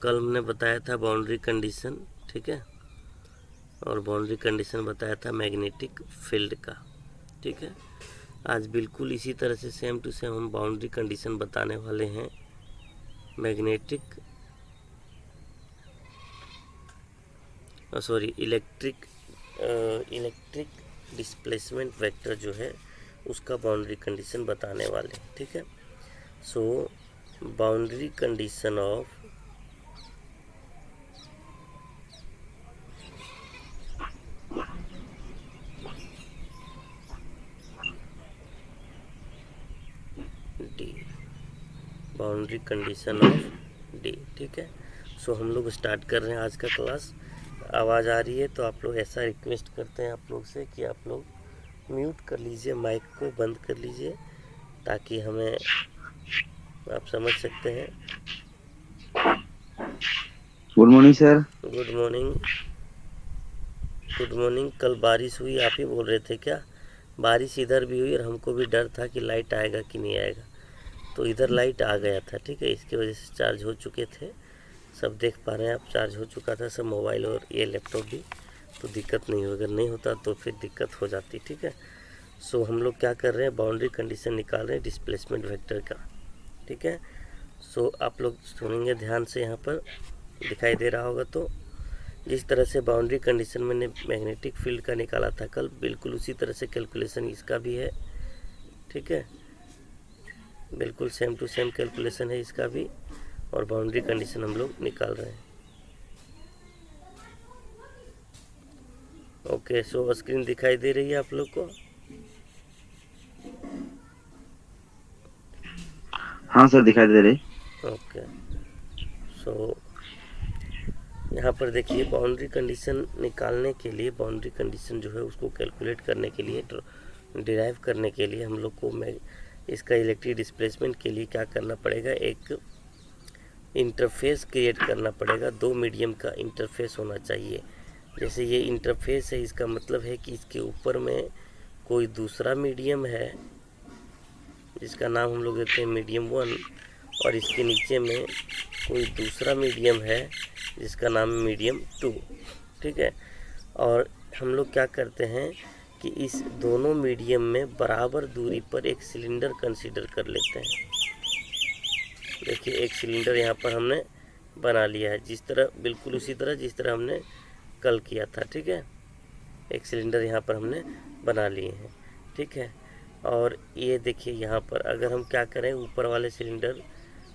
कल हमने बताया था बाउंड्री कंडीशन, ठीक है, और बाउंड्री कंडीशन बताया था मैग्नेटिक फील्ड का, ठीक है। आज बिल्कुल इसी तरह से सेम टू सेम हम बाउंड्री कंडीशन बताने वाले हैं मैग्नेटिक इलेक्ट्रिक डिस्प्लेसमेंट वेक्टर जो है उसका बाउंड्री कंडीशन बताने वाले हैं, ठीक है। Boundary condition of D, boundary condition of D, ठीक है। हम लोग स्टार्ट कर रहे हैं आज का क्लास। आवाज़ आ रही है तो आप लोग ऐसा रिक्वेस्ट करते हैं आप लोग से कि आप लोग म्यूट कर लीजिए, माइक को बंद कर लीजिए ताकि हमें आप समझ सकते हैं। Good morning sir. Good morning, good morning. कल बारिश हुई, आप ही बोल रहे थे क्या? बारिश इधर भी हुई और हमको भी डर था कि लाइट आएगा कि नहीं आएगा, तो इधर लाइट आ गया था, ठीक है। इसकी वजह से चार्ज हो चुके थे, सब देख पा रहे हैं आप, चार्ज हो चुका था सब, मोबाइल और ये लैपटॉप भी, तो दिक्कत नहीं हो, अगर नहीं होता तो फिर दिक्कत हो जाती, ठीक है। हम लोग क्या कर रहे हैं, बाउंड्री कंडीशन निकाल रहे हैं डिस्प्लेसमेंट वेक्टर का, ठीक है। आप लोग सुनेंगे ध्यान से, यहाँ पर दिखाई दे रहा होगा। तो जिस तरह से बाउंड्री कंडीशन मैंने मैग्नेटिक फील्ड का निकाला था कल, बिल्कुल उसी तरह से कैलकुलेशन इसका भी है, ठीक है। बिल्कुल सेम टू सेम कैलकुलेशन है इसका भी, और बाउंड्री कंडीशन हम लोग निकाल रहे हैं। ओके, स्क्रीन दिखाई दे रही है आप लोग को? हाँ सर, दिखाई दे रही। ओके, यहाँ पर देखिए बाउंड्री कंडीशन निकालने के लिए, बाउंड्री कंडीशन जो है उसको कैलकुलेट करने के लिए, डिराइव करने के लिए हम लोग को इसका इलेक्ट्रिक डिस्प्लेसमेंट के लिए क्या करना पड़ेगा, एक इंटरफेस क्रिएट करना पड़ेगा। दो मीडियम का इंटरफेस होना चाहिए। जैसे ये इंटरफेस है, इसका मतलब है कि इसके ऊपर में कोई दूसरा मीडियम है जिसका नाम हम लोग देते हैं मीडियम 1, और इसके नीचे में कोई दूसरा मीडियम है जिसका नाम है मीडियम 2, ठीक है। और हम लोग क्या करते हैं कि इस दोनों मीडियम में बराबर दूरी पर एक सिलेंडर कंसीडर कर लेते हैं। देखिए एक सिलेंडर यहाँ पर हमने बना लिया है, जिस तरह, बिल्कुल उसी तरह जिस तरह हमने कल किया था, ठीक है। एक सिलेंडर यहाँ पर हमने बना लिए हैं, ठीक है। और ये देखिए यहाँ पर अगर हम क्या करें, ऊपर वाले सिलेंडर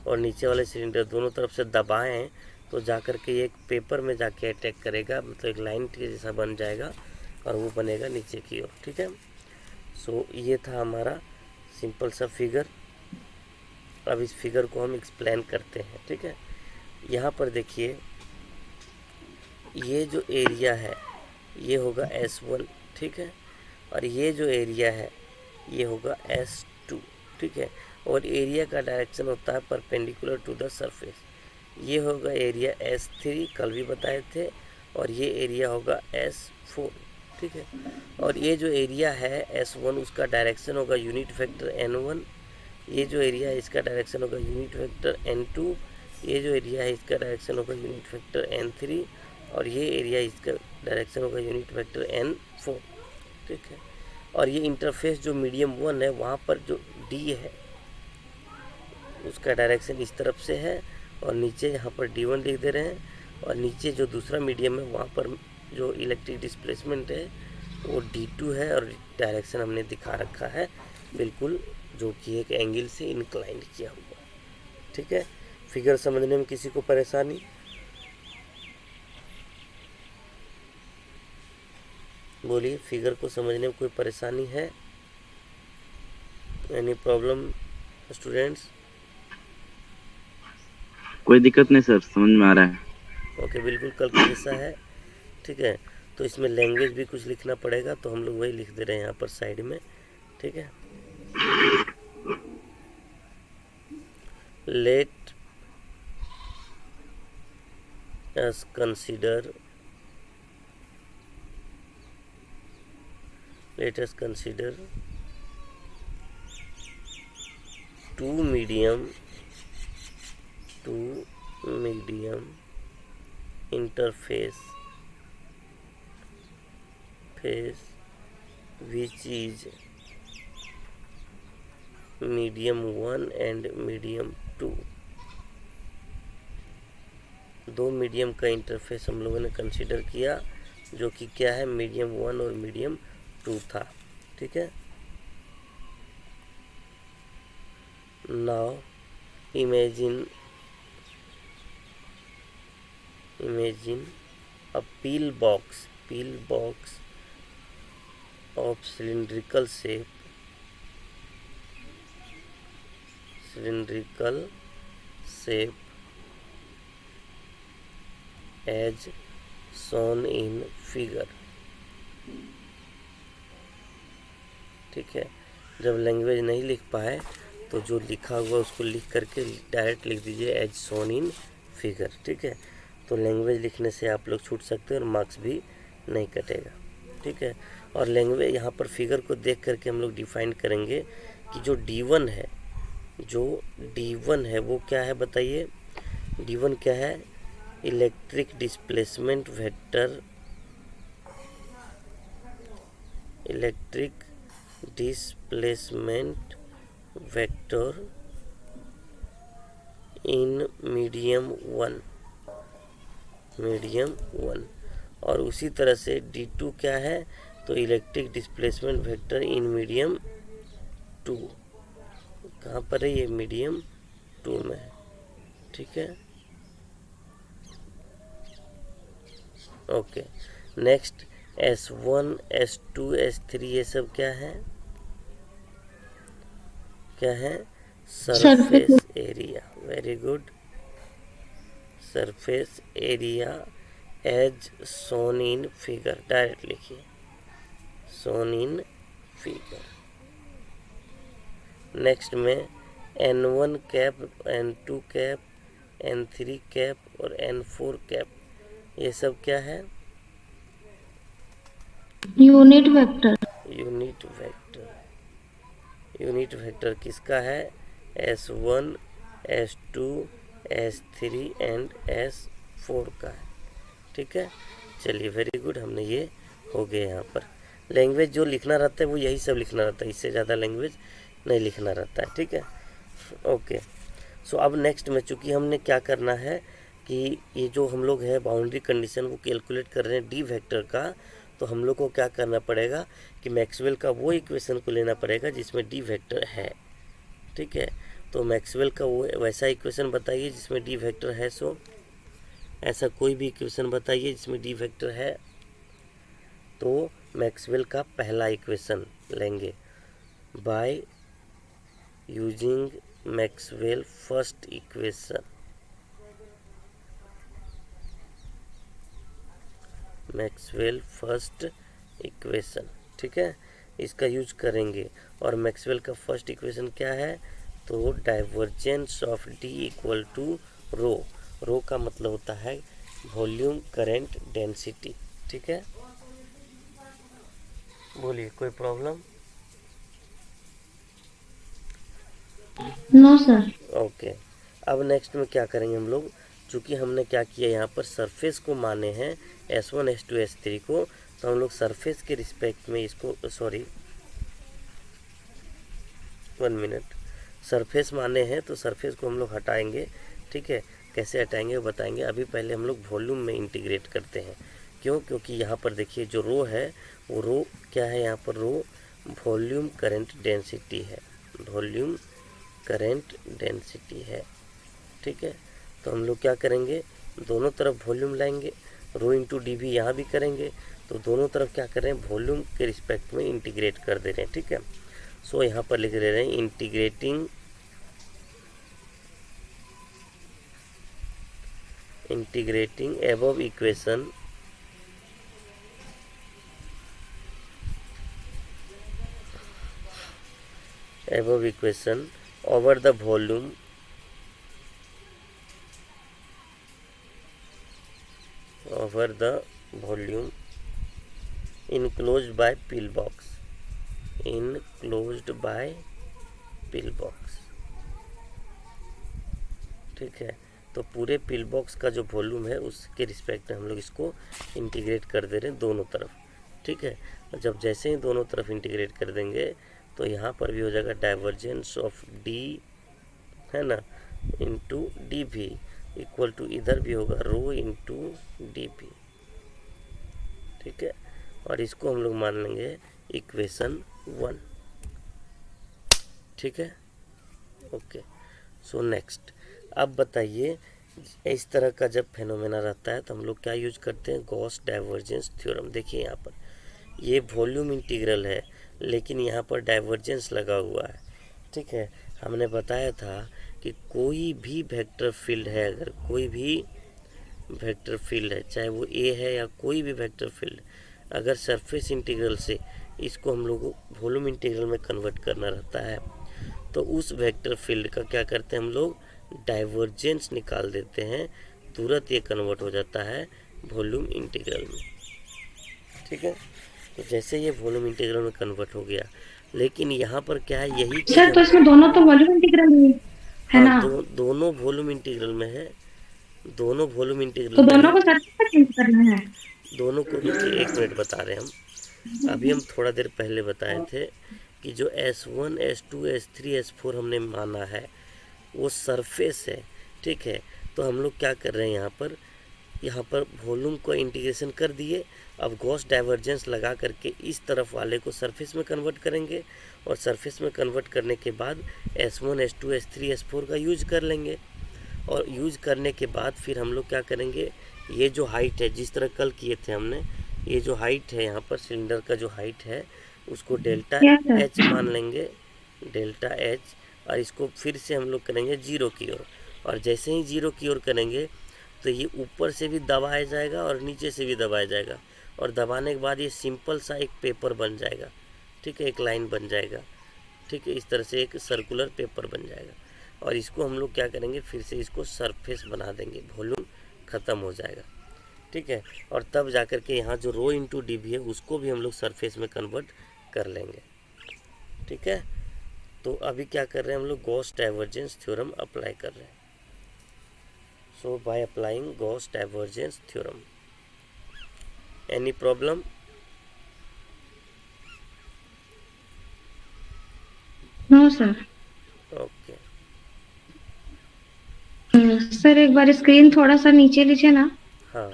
और नीचे वाले सिलेंडर दोनों तरफ से दबाएं तो जाकर के ये एक पेपर में जाके अटैक करेगा, मतलब एक लाइन के जैसा बन जाएगा और वो बनेगा नीचे की ओर, ठीक है। ये था हमारा सिंपल सा फिगर। अब इस फिगर को हम एक्सप्लेन करते हैं, ठीक है। यहाँ पर देखिए ये जो एरिया है ये होगा S1, ठीक है, और ये जो एरिया है ये होगा S2, ठीक है। और एरिया का डायरेक्शन होता है परपेंडिकुलर टू द सरफेस। ये होगा एरिया S3, कल भी बताए थे, और ये एरिया होगा S4, ठीक है। और ये जो एरिया है S1 उसका डायरेक्शन होगा यूनिट वेक्टर N1, ये जो एरिया है इसका डायरेक्शन होगा यूनिट वेक्टर N2, ये जो एरिया है इसका डायरेक्शन होगा यूनिट वेक्टर N3, और ये एरिया इसका डायरेक्शन होगा यूनिट वेक्टर N4, ठीक है। और ये इंटरफेस जो मीडियम 1 है वहाँ पर जो D है उसका डायरेक्शन इस तरफ से है, और नीचे यहाँ पर D1 लिख दे रहे हैं, और नीचे जो दूसरा मीडियम है वहाँ पर जो इलेक्ट्रिक डिस्प्लेसमेंट है वो D2 है, और डायरेक्शन हमने दिखा रखा है बिल्कुल, जो कि एक एंगल से इंक्लाइंड किया हुआ, ठीक है। फिगर समझने में किसी को परेशानी? बोलिए, फिगर को समझने में कोई परेशानी है? Any problem students? कोई दिक्कत नहीं सर, समझ में आ रहा है। ओके, बिल्कुल कल के जैसा है, ठीक है। तो इसमें लैंग्वेज भी कुछ लिखना पड़ेगा, तो हम लोग वही लिख दे रहे हैं यहाँ पर साइड में, ठीक है। Let us consider two medium interface which is medium 1 and medium 2। दो मीडियम का इंटरफेस हम लोगों ने कंसीडर किया, जो कि क्या है, मीडियम 1 और मीडियम 2 था। ठीक है। Now imagine a pill box of cylindrical shape as shown in figure। ठीक है। जब लैंग्वेज नहीं लिख पाए तो जो लिखा हुआ उसको लिख करके डायरेक्ट लिख दीजिए एज शोन इन फिगर। ठीक है। तो लैंग्वेज लिखने से आप लोग छूट सकते हैं और मार्क्स भी नहीं कटेगा। ठीक है। और लैंग्वेज यहाँ पर फिगर को देख करके हम लोग डिफाइन करेंगे कि जो D1 है वो क्या है, बताइए। D1 क्या है, electric displacement vector in medium 1। और उसी तरह से D2 क्या है, तो electric displacement vector in medium 2। कहाँ पर है ये, मीडियम 2 में है। ठीक है। Okay. Next S1 S2 S3 ये सब क्या है, surface area. Very good. Surface area as shown in figure, direct लिखिए शोन इन फिगर। नेक्स्ट में N1 cap, N2 cap, N3 cap और N4 कैप, ये सब क्या है, यूनिट वेक्टर किसका है, S1 S2 S3 and S4 का है। ठीक है। चलिए वेरी गुड, हमने ये हो गए। यहाँ पर लैंग्वेज जो लिखना रहता है वो यही सब लिखना रहता है, इससे ज़्यादा लैंग्वेज नहीं लिखना रहता है। ठीक है। ओके। सो अब नेक्स्ट में चूँकि हमने क्या करना है कि ये जो हम लोग है बाउंड्री कंडीशन वो कैलकुलेट कर रहे हैं D वेक्टर का, तो हम लोग को क्या करना पड़ेगा कि मैक्सवेल का वो इक्वेशन को लेना पड़ेगा जिसमें D वेक्टर है। ठीक है। तो मैक्सवेल का वो वैसा इक्वेशन बताइए जिसमें D वेक्टर है। सो ऐसा कोई भी इक्वेशन बताइए जिसमें D वेक्टर है। तो मैक्सवेल का पहला इक्वेशन लेंगे by using Maxwell first equation. ठीक है। इसका यूज करेंगे। और मैक्सवेल का फर्स्ट इक्वेशन क्या है, तो divergence of D equal to rho का मतलब होता है वॉल्यूम करंट डेंसिटी। ठीक है। बोलिए, कोई प्रॉब्लम? No sir. ओके। अब नेक्स्ट में क्या करेंगे हम लोग, चूँकि हमने क्या किया यहाँ पर सरफेस को माने हैं S1 S2 S3 को, तो हम लोग सरफेस के रिस्पेक्ट में इसको, सॉरी 1 मिनट, सरफेस माने हैं तो सरफेस को हम लोग हटाएंगे। ठीक है। कैसे हटाएंगे वो बताएंगे। अभी पहले हम लोग वॉल्यूम में इंटीग्रेट करते हैं। क्यों? क्योंकि यहाँ पर देखिए जो रो है वो रो क्या है, यहाँ पर रो वॉल्यूम करंट डेंसिटी है। ठीक है। तो हम लोग क्या करेंगे, दोनों तरफ वॉल्यूम लाएंगे, रो इंटू डी भी यहाँ भी करेंगे, तो दोनों तरफ क्या कर रहे हैं, वॉल्यूम के रिस्पेक्ट में इंटीग्रेट कर दे रहे हैं। ठीक है। सो यहाँ पर लिख दे रहे हैं integrating above equation over the volume enclosed by pill box। ठीक है। तो पूरे पिल बॉक्स का जो वॉल्यूम है उसके रिस्पेक्ट में हम लोग इसको इंटीग्रेट कर दे रहे हैं दोनों तरफ, ठीक है। जब जैसे ही दोनों तरफ इंटीग्रेट कर देंगे तो यहाँ पर भी हो जाएगा डाइवर्जेंस ऑफ डी, है ना, इंटू डी भी इक्वल टू, इधर भी होगा रो इंटू डी भी, ठीक है। और इसको हम लोग मान लेंगे इक्वेशन 1, ठीक है। ओके, सो नेक्स्ट, अब बताइए इस तरह का जब फेनोमेना रहता है तो हम लोग क्या यूज करते हैं, गॉस डाइवर्जेंस थ्योरम। देखिए यहाँ पर ये वॉल्यूम इंटीग्रल है लेकिन यहाँ पर डाइवर्जेंस लगा हुआ है, ठीक है। हमने बताया था कि कोई भी वेक्टर फील्ड है, अगर कोई भी वेक्टर फील्ड है, चाहे वो ए है या कोई भी वेक्टर फील्ड, अगर सरफेस इंटीग्रल से इसको हम लोग वॉल्यूम इंटीग्रल में कन्वर्ट करना रहता है तो उस वेक्टर फील्ड का क्या करते हैं हम लोग, डाइवर्जेंस निकाल देते हैं, तुरंत ये कन्वर्ट हो जाता है वॉल्यूम इंटीग्रल में, ठीक है। तो जैसे ये वॉल्यूम इंटीग्रल में कन्वर्ट हो गया, लेकिन यहाँ पर क्या है, यही चीज़ सर तो इसमें दोनों तो वॉल्यूम इंटीग्रल ही है हाँ, ना? दोनों वॉल्यूम इंटीग्रल में है, दोनों वॉल्यूम इंटीग्रल तो में दोनों है। को सरफेस पर चेंज करना है। दोनों को रुकिए, 1 मिनट बता रहे हैं हम। अभी हम थोड़ा देर पहले बताए थे कि जो S1 S2 S3 S4 हमने माना है वो सरफेस है, ठीक है। तो हम लोग क्या कर रहे हैं, यहाँ पर वॉल्यूम को इंटीग्रेशन कर दिए। अब गॉस डाइवर्जेंस लगा करके इस तरफ वाले को सरफेस में कन्वर्ट करेंगे और सरफेस में कन्वर्ट करने के बाद S1 S2 S3 S4 का यूज कर लेंगे। और यूज करने के बाद फिर हम लोग क्या करेंगे, ये जो हाइट है जिस तरह कल किए थे हमने, ये जो हाइट है यहाँ पर सिलेंडर का जो हाइट है उसको डेल्टा Yes, sir. एच मान लेंगे, डेल्टा एच। और इसको फिर से हम लोग करेंगे 0 की ओर, और जैसे ही 0 की ओर करेंगे तो ये ऊपर से भी दबाया जाएगा और नीचे से भी दबाया जाएगा, और दबाने के बाद ये सिंपल सा एक पेपर बन जाएगा, ठीक है, एक लाइन बन जाएगा, ठीक है। इस तरह से एक सर्कुलर पेपर बन जाएगा और इसको हम लोग क्या करेंगे, फिर से इसको सरफेस बना देंगे, वॉल्यूम ख़त्म हो जाएगा, ठीक है। और तब जाकर के यहाँ जो रो इंटू डी भी है उसको भी हम लोग सरफेस में कन्वर्ट कर लेंगे, ठीक है। तो अभी क्या कर रहे हैं हम लोग, गॉस डाइवर्जेंस थ्योरम अप्लाई कर रहे हैं। So by applying Gauss divergence theorem, any problem? No sir. Okay, sir एक बार स्क्रीन थोड़ा सा नीचे लीजिए ना। हाँ,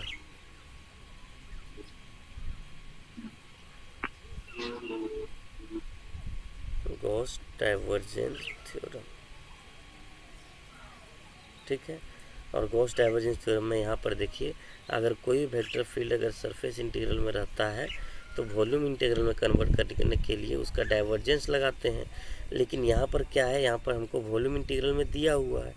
गॉस डाइवर्जेंस थ्योरम, ठीक है। और गॉस डाइवर्जेंस थ्योरम में यहाँ पर देखिए, अगर कोई वेक्टर फील्ड अगर सरफेस इंटीग्रल में रहता है तो वॉल्यूम इंटीग्रल में कन्वर्ट करने के लिए उसका डाइवर्जेंस लगाते हैं। लेकिन यहाँ पर क्या है, यहाँ पर हमको वॉल्यूम इंटीग्रल में दिया हुआ है,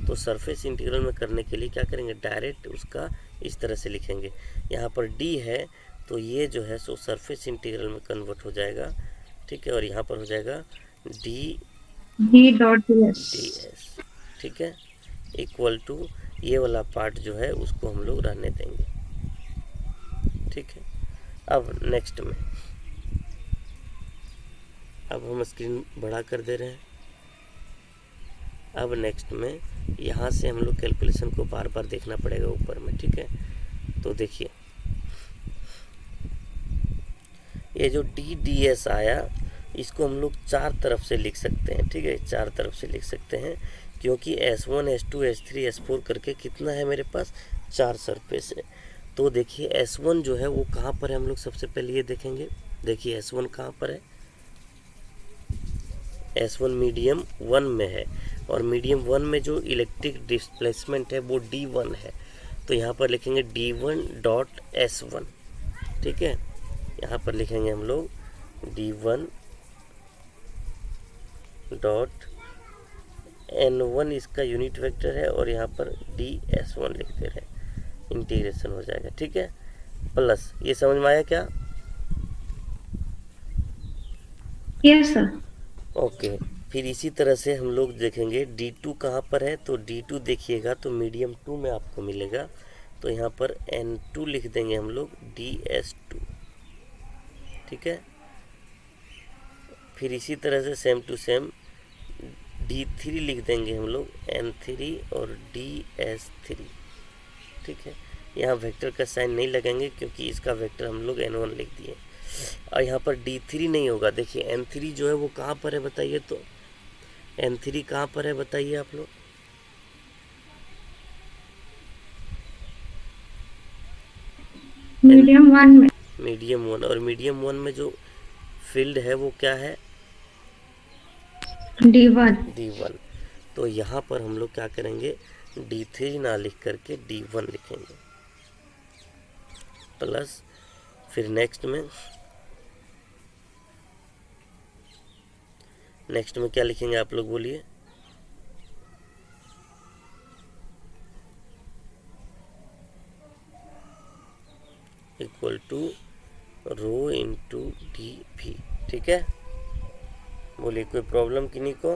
तो सरफेस इंटीग्रल में करने के लिए क्या करेंगे, डायरेक्ट उसका इस तरह से लिखेंगे। यहाँ पर डी है तो ये जो है सो सरफेस इंटीग्रल में कन्वर्ट हो जाएगा, ठीक है। और यहाँ पर हो जाएगा डी D.S. ठीक है, इक्वल टू ये वाला पार्ट जो है उसको हम लोग रहने देंगे, ठीक है। अब नेक्स्ट में, अब हम स्क्रीन बड़ा कर दे रहे हैं। अब नेक्स्ट में यहाँ से हम लोग कैलकुलेशन को बार बार देखना पड़ेगा ऊपर में, ठीक है। तो देखिए ये जो ds आया इसको हम लोग 4 तरफ से लिख सकते हैं, ठीक है, 4 तरफ से लिख सकते हैं, क्योंकि S1 S2 S3 S4 करके कितना है मेरे पास, 4 सरफेस है। तो देखिए S1 जो है वो कहाँ पर है, हम लोग सबसे पहले ये देखेंगे। देखिए S1 कहाँ पर है, S1 मीडियम 1 में है, और मीडियम 1 में जो इलेक्ट्रिक डिस्प्लेसमेंट है वो D1 है। तो यहाँ पर लिखेंगे D1 डॉट S1, ठीक है। यहाँ पर लिखेंगे हम लोग D1 डॉट N1 इसका यूनिट वेक्टर है, और यहाँ पर DS1 लिख दे रहे हैं, इंटीग्रेशन हो जाएगा, ठीक है। प्लस, ये समझ में आया क्या? Yes sir. ओके, फिर इसी तरह से हम लोग देखेंगे D2 कहाँ पर है, तो D2 देखिएगा तो मीडियम 2 में आपको मिलेगा, तो यहाँ पर N2 लिख देंगे हम लोग DS2, ठीक है। फिर इसी तरह से सेम टू सेम D3 लिख देंगे हम लोग N3 और DS3, ठीक है। यहाँ वेक्टर का साइन नहीं लगाएंगे क्योंकि इसका वेक्टर हम लोग N1 लिख दिए। और यहाँ पर D3 नहीं होगा। देखिए N3 जो है वो कहाँ पर है बताइए तो, N3 कहाँ पर है बताइए आप लोग। मीडियम 1 में। मीडियम 1, और मीडियम 1 में जो फील्ड है वो क्या है, D1। D1। तो यहाँ पर हम लोग क्या करेंगे, D3 ना लिख करके D1 लिखेंगे, प्लस फिर नेक्स्ट में क्या लिखेंगे आप लोग बोलिए, equal to rho into DV, ठीक है। बोलिए कोई प्रॉब्लम किन्हीं को,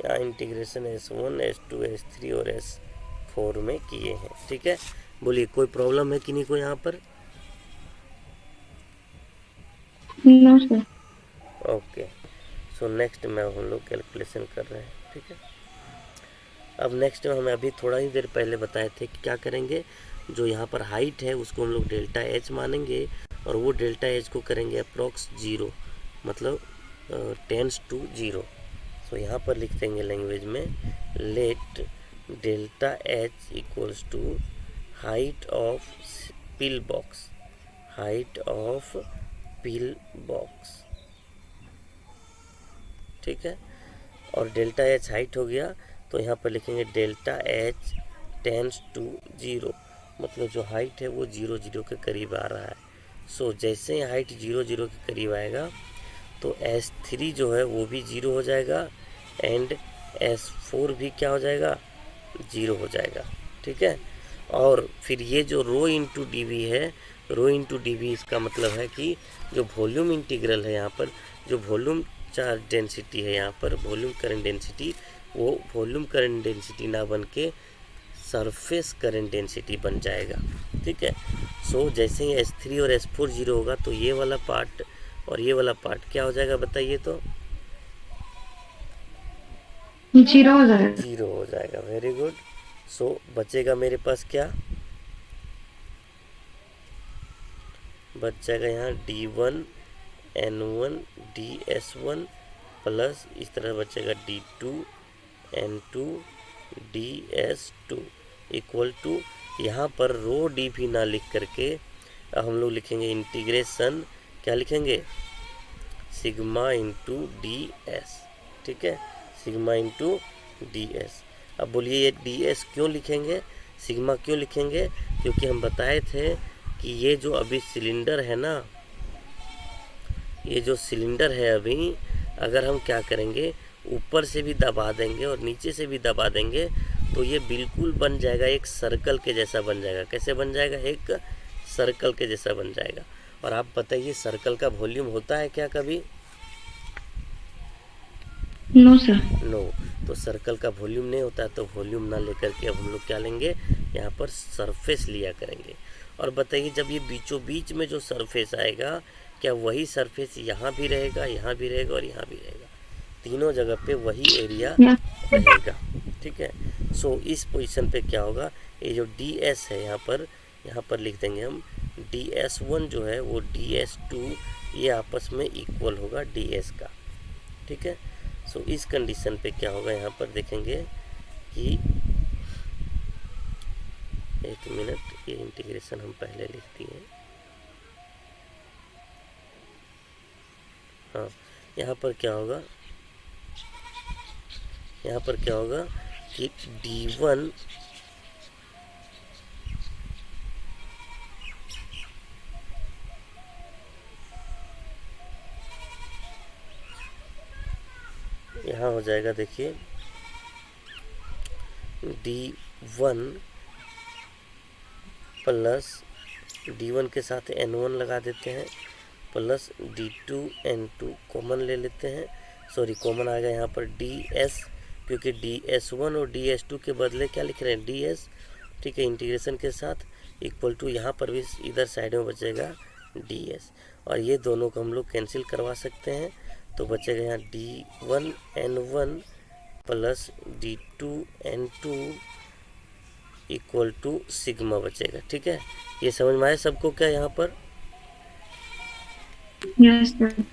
यहाँ इंटीग्रेशन S1 S2 S3 और S4 में किए हैं, ठीक है। बोलिए कोई प्रॉब्लम है किन्हीं को यहाँ पर। No sir. Okay, so next में हम लोग कैलकुलेशन कर रहे हैं, ठीक है। अब नेक्स्ट में हमें अभी थोड़ा ही देर पहले बताए थे कि क्या करेंगे, जो यहाँ पर हाइट है उसको हम लोग डेल्टा H मानेंगे और वो डेल्टा H को करेंगे अप्रॉक्स 0, मतलब टेंस टू 0। तो यहाँ पर लिख देंगे लैंग्वेज में, let delta H equals to height of pill box, height of pill box, ठीक है। और डेल्टा H हाइट हो गया तो यहाँ पर लिखेंगे डेल्टा H टेंस टू 0, मतलब जो हाइट है वो 0 0 के करीब आ रहा है। सो जैसे ही हाइट 0 0 के करीब आएगा तो S3 जो है वो भी 0 हो जाएगा एंड S4 भी क्या हो जाएगा, 0 हो जाएगा, ठीक है। और फिर ये जो रो इंटू DV है, रो इंटू DV इसका मतलब है कि जो वॉल्यूम इंटीग्रल है यहाँ पर, जो वॉल्यूम चार्ज डेंसिटी है यहाँ पर, वॉल्यूम करंट डेंसिटी, वो वॉल्यूम करंट डेंसिटी ना बन के सरफेस करंट डेंसिटी बन जाएगा, ठीक है। सो जैसे ही S3 और S4 0 होगा तो ये वाला पार्ट और ये वाला पार्ट क्या हो जाएगा बताइए तो, 0 हो जाएगा। 0 हो जाएगा। Very good. सो बचेगा मेरे पास क्या, बच जाएगा यहाँ D1 N1 DS1 प्लस इस तरह बचेगा D2 N2 DS2 equal to, यहाँ पर रो DV ना लिख करके अब हम लोग लिखेंगे इंटीग्रेशन, क्या लिखेंगे, सिग्मा इंटू DS, ठीक है, सिग्मा इंटू DS। अब बोलिए ये DS क्यों लिखेंगे, सिग्मा क्यों लिखेंगे, क्योंकि हम बताए थे कि ये जो अभी सिलेंडर है ना, ये जो सिलेंडर है अभी, अगर हम क्या करेंगे, ऊपर से भी दबा देंगे और नीचे से भी दबा देंगे तो ये बिल्कुल बन जाएगा एक सर्कल के जैसा बन जाएगा। कैसे बन जाएगा, एक सर्कल के जैसा बन जाएगा। और आप बताइए सर्कल का वॉल्यूम होता है क्या कभी, नो सर। नो। तो सर्कल का वॉल्यूम नहीं होता, तो वॉल्यूम ना लेकर के अब हम लोग क्या लेंगे, यहाँ पर सरफेस लिया करेंगे। और बताइए जब ये बीचों बीच में जो सरफेस आएगा, क्या वही सरफेस यहाँ भी रहेगा, यहाँ भी रहेगा और यहाँ भी रहेगा, तीनों जगह पे वही एरिया रहेगा, ठीक है। सो इस पोजीशन पे क्या होगा, ये जो DS है यहाँ पर लिख देंगे हम DS1 जो है वो DS2 ये आपस में इक्वल होगा DS का, ठीक है। सो इस कंडीशन पे क्या होगा, यहाँ पर देखेंगे कि एक मिनट, ये इंटीग्रेशन हम पहले लिख दिए, हाँ। यहाँ पर क्या होगा, यहाँ पर क्या होगा कि D1 यहाँ हो जाएगा, देखिए D1 प्लस D1 के साथ N1 लगा देते हैं प्लस D2 N2 कॉमन ले लेते हैं, सॉरी कॉमन आ गया यहाँ पर DS, क्योंकि DS1 और DS2 के बदले क्या लिख रहे हैं, DS, ठीक है। इंटीग्रेशन के साथ इक्वल टू, यहाँ पर भी इधर साइड में बचेगा DS, और ये दोनों को हम लोग कैंसिल करवा सकते हैं तो बचेगा यहाँ D1N1 plus D2N2 equal to sigma बचेगा। ठीक है, ये समझ में आया सबको क्या यहाँ पर? Yes sir.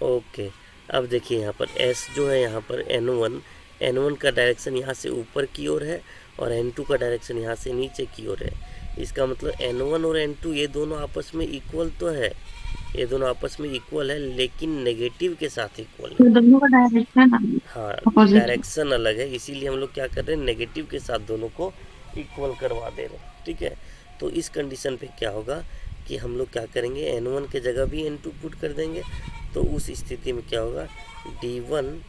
ओके, अब देखिए यहाँ पर S जो है यहाँ पर N1 का डायरेक्शन यहाँ से ऊपर की ओर है और N2 का डायरेक्शन यहाँ से नीचे की ओर है। इसका मतलब N1 और N2 ये दोनों आपस में इक्वल तो है, ये दोनों आपस में इक्वल है, लेकिन नेगेटिव के साथ इक्वल है। दोनों का डायरेक्शन हाँ, अपोजिट। डायरेक्शन अलग है, इसीलिए हम लोग क्या कर रहे हैं, नेगेटिव के साथ दोनों को इक्वल करवा दे रहे हैं। ठीक है, तो इस कंडीशन पे क्या होगा कि हम लोग क्या करेंगे, N1 के जगह भी N2 पुट कर देंगे। तो उस स्थिति में क्या होगा, D1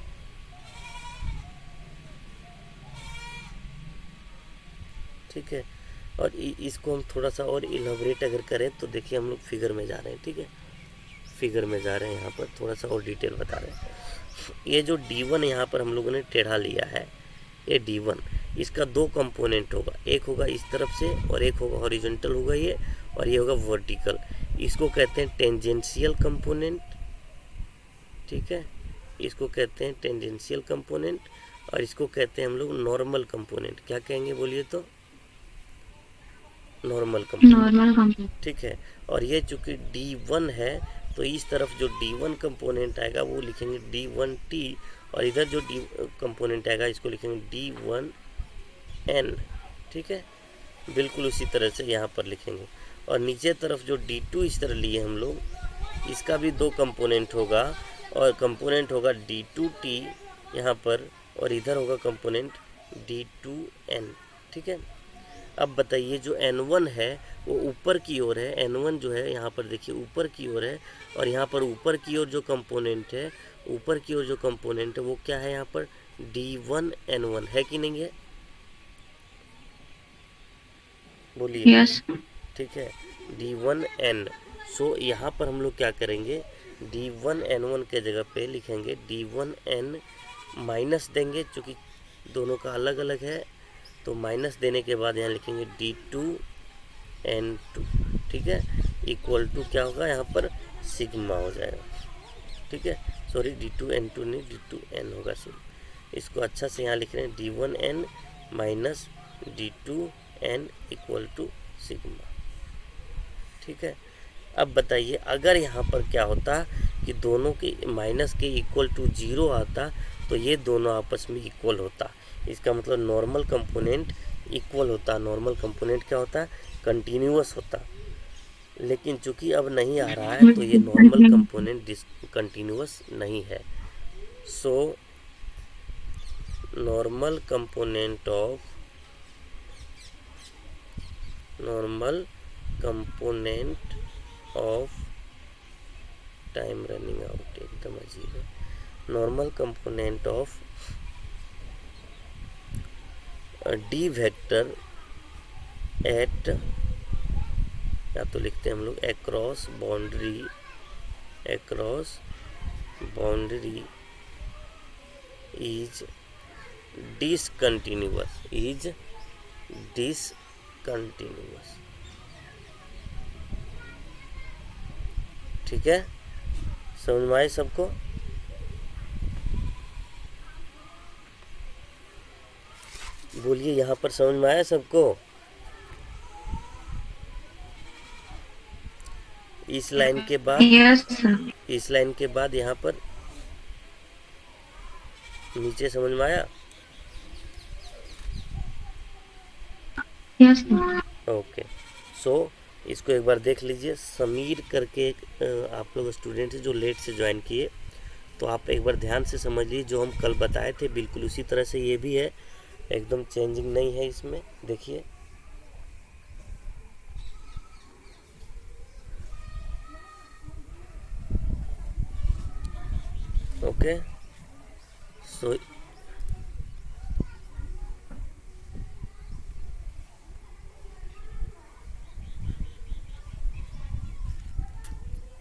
ठीक है, और इसको हम थोड़ा सा और इलाबोरेट अगर करें तो देखिए हम लोग फिगर में जा रहे हैं। ठीक है, फिगर में जा रहे हैं, यहाँ पर थोड़ा सा और डिटेल बता रहे हैं। ये जो D1 यहाँ पर हम लोगों ने टेढ़ा लिया है, ये D1, इसका दो कंपोनेंट होगा, एक होगा इस तरफ से और एक होगा हॉरिजॉन्टल होगा ये, और ये होगा वर्टिकल। इसको कहते हैं टेंजेंशियल कंपोनेंट। ठीक है, इसको कहते हैं टेंजेंशियल कंपोनेंट, और इसको कहते हैं हम लोग नॉर्मल कंपोनेंट। क्या कहेंगे बोलिए तो? Normal component. ठीक है, और ये चूंकि D1 है तो इस तरफ जो D1 कंपोनेंट आएगा वो लिखेंगे D1T, और इधर जो D कंपोनेंट आएगा इसको लिखेंगे D1N। ठीक है, बिल्कुल उसी तरह से यहाँ पर लिखेंगे। और नीचे तरफ जो D2 इस तरह लिए हम लोग, इसका भी दो कंपोनेंट होगा, और कंपोनेंट होगा D2T यहाँ पर, और इधर होगा कंपोनेंट D2N। ठीक है, अब बताइए जो N1 है वो ऊपर की ओर है, N1 जो है यहाँ पर देखिए ऊपर की ओर है, और यहाँ पर ऊपर की ओर जो कंपोनेंट है, ऊपर की ओर जो कंपोनेंट है वो क्या है यहाँ पर, D1N1 है कि नहीं है? बोलिए। यस। ठीक है, D1N। सो यहाँ पर हम लोग क्या करेंगे, D1N1 के जगह पे लिखेंगे D1N, माइनस देंगे क्योंकि दोनों का अलग अलग है, तो माइनस देने के बाद यहाँ लिखेंगे D2N2। ठीक है, इक्वल टू क्या होगा यहाँ पर, सिग्मा हो जाएगा। ठीक है, सॉरी D2N2 नहीं, D2N होगा सिर्फ। इसको अच्छा से यहाँ लिख रहे हैं D1N minus D2N equal to sigma. ठीक है, अब बताइए अगर यहाँ पर क्या होता कि दोनों के माइनस के इक्वल टू 0 आता तो ये दोनों आपस में इक्वल होता। इसका मतलब नॉर्मल कंपोनेंट इक्वल होता। नॉर्मल कंपोनेंट क्या होता है, कंटिन्यूअस होता। लेकिन चूंकि अब नहीं आ रहा है तो ये नॉर्मल कंपोनेंट कंटिन्यूअस नहीं है। So normal component of time running out, एकदम अजीब है। Normal component of D vector eight, या तो लिखते हैं हम लोग अक्रॉस बाउंड्री इज डिसकंटिन्यूअस, ठीक है, समझ में आए सबको? बोलिए, यहाँ पर समझ में आया सबको? इस लाइन के बाद यस सर। इस लाइन के बाद यहाँ पर नीचे समझ में आया? Yes sir. ओके, सो इसको एक बार देख लीजिए। समीर करके एक आप लोग स्टूडेंट हैं जो लेट से ज्वाइन किए, तो आप एक बार ध्यान से समझ लीजिए। जो हम कल बताए थे बिल्कुल उसी तरह से ये भी है, एकदम चेंजिंग नहीं है इसमें। देखिए ओके, सो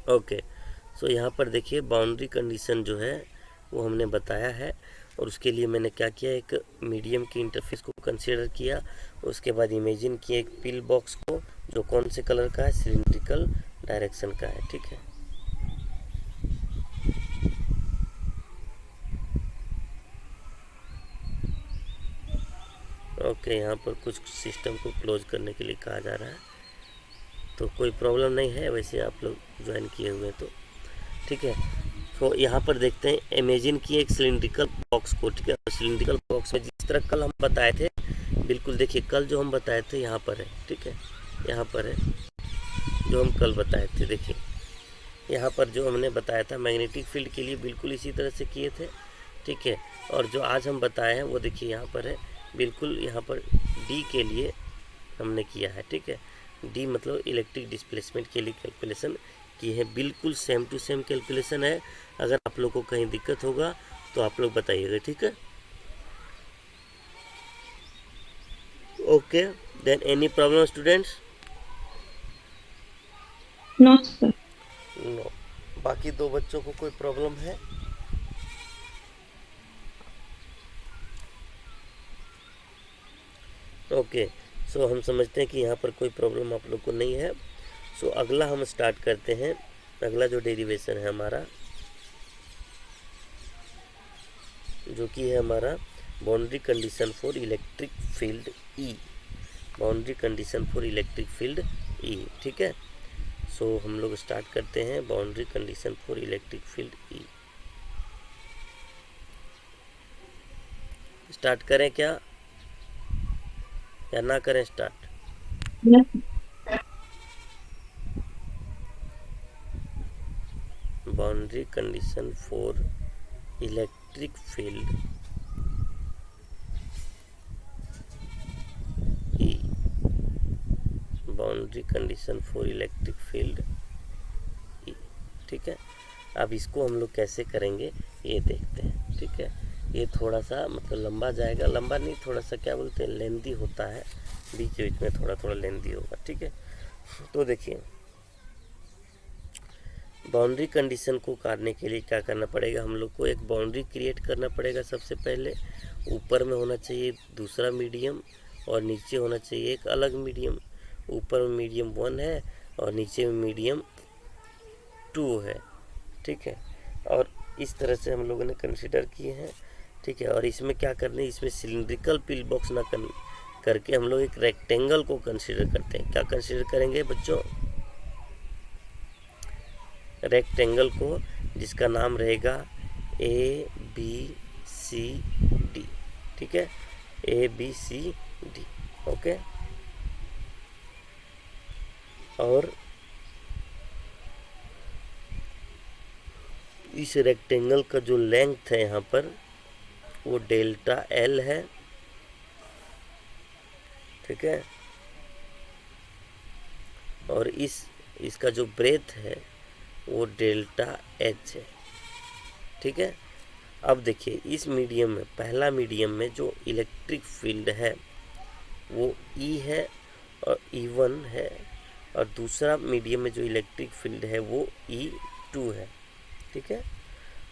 ओके, सो यहाँ पर देखिए बाउंड्री कंडीशन जो है वो हमने बताया है, और उसके लिए मैंने क्या किया, एक मीडियम की इंटरफेस को कंसीडर किया। उसके बाद इमेजिन किया एक पिल बॉक्स को जो कौन से कलर का है, सिलिंड्रिकल डायरेक्शन का है। ठीक है, ओके, यहाँ पर कुछ सिस्टम को क्लोज करने के लिए कहा जा रहा है, तो कोई प्रॉब्लम नहीं है, वैसे आप लोग ज्वाइन किए हुए हैं तो ठीक है। तो यहाँ पर देखते हैं, इमेजिन की एक सिलिंड्रिकल बॉक्स को, ठीक है। सिलिंड्रिकल बॉक्स में जिस तरह कल हम बताए थे, बिल्कुल देखिए कल जो हम बताए थे यहाँ पर है, ठीक है, यहाँ पर है जो हम कल बताए थे। देखिए यहाँ पर जो हमने बताया था मैग्नेटिक फील्ड के लिए बिल्कुल इसी तरह से किए थे, ठीक है। और जो आज हम बताए हैं वो देखिए यहाँ पर है, बिल्कुल यहाँ पर डी के लिए हमने किया है, ठीक है। डी मतलब इलेक्ट्रिक डिस्प्लेसमेंट के लिए कैलकुलेशन की है, बिल्कुल सेम टू सेम कैलकुलेशन है। अगर आप लोग को कहीं दिक्कत होगा तो आप लोग बताइएगा, ठीक है। Okay, then any problem students? No sir. No. बाकी दो बच्चों को कोई प्रॉब्लम है? ओके, सो हम समझते हैं कि यहाँ पर कोई प्रॉब्लम आप लोग को नहीं है। सो अगला हम स्टार्ट करते हैं। अगला जो डेरिवेशन है हमारा, जो कि है हमारा boundary condition for electric field E, boundary condition for electric field E, ठीक है। सो हम लोग स्टार्ट करते हैं boundary condition for electric field E. Start करें क्या या ना करें start? Boundary condition for electric field E, boundary condition for electric field E, ठीक है। अब इसको हम लोग कैसे करेंगे ये देखते हैं, ठीक है। ये थोड़ा सा मतलब लंबा जाएगा, लंबा नहीं, थोड़ा सा क्या बोलते हैं, लेंदी होता है, बीच बीच में थोड़ा थोड़ा लेंदी होगा, ठीक है। तो देखिए बाउंड्री कंडीशन को काटने के लिए क्या करना पड़ेगा, हम लोग को एक बाउंड्री क्रिएट करना पड़ेगा। सबसे पहले ऊपर में होना चाहिए दूसरा मीडियम और नीचे होना चाहिए एक अलग मीडियम। ऊपर में मीडियम 1 है और नीचे में मीडियम 2 है, ठीक है। और इस तरह से हम लोगों ने कंसिडर किए हैं, ठीक है। और इसमें क्या करना है, इसमें सिलिंड्रिकल पिल बॉक्स ना करके हम लोग एक रेक्टेंगल को कंसिडर करते हैं। क्या कंसिडर करेंगे बच्चों? रेक्टेंगल को, जिसका नाम रहेगा ए बी सी डी, ठीक है, A B C D, okay. और इस रेक्टेंगल का जो लेंथ है यहाँ पर वो डेल्टा एल है, ठीक है। और इसका जो ब्रेथ है वो डेल्टा एच है, ठीक है। अब देखिए इस मीडियम में, पहला मीडियम में जो इलेक्ट्रिक फील्ड है वो ई है और E1 है, और दूसरा मीडियम में जो इलेक्ट्रिक फील्ड है वो E2 है, ठीक है।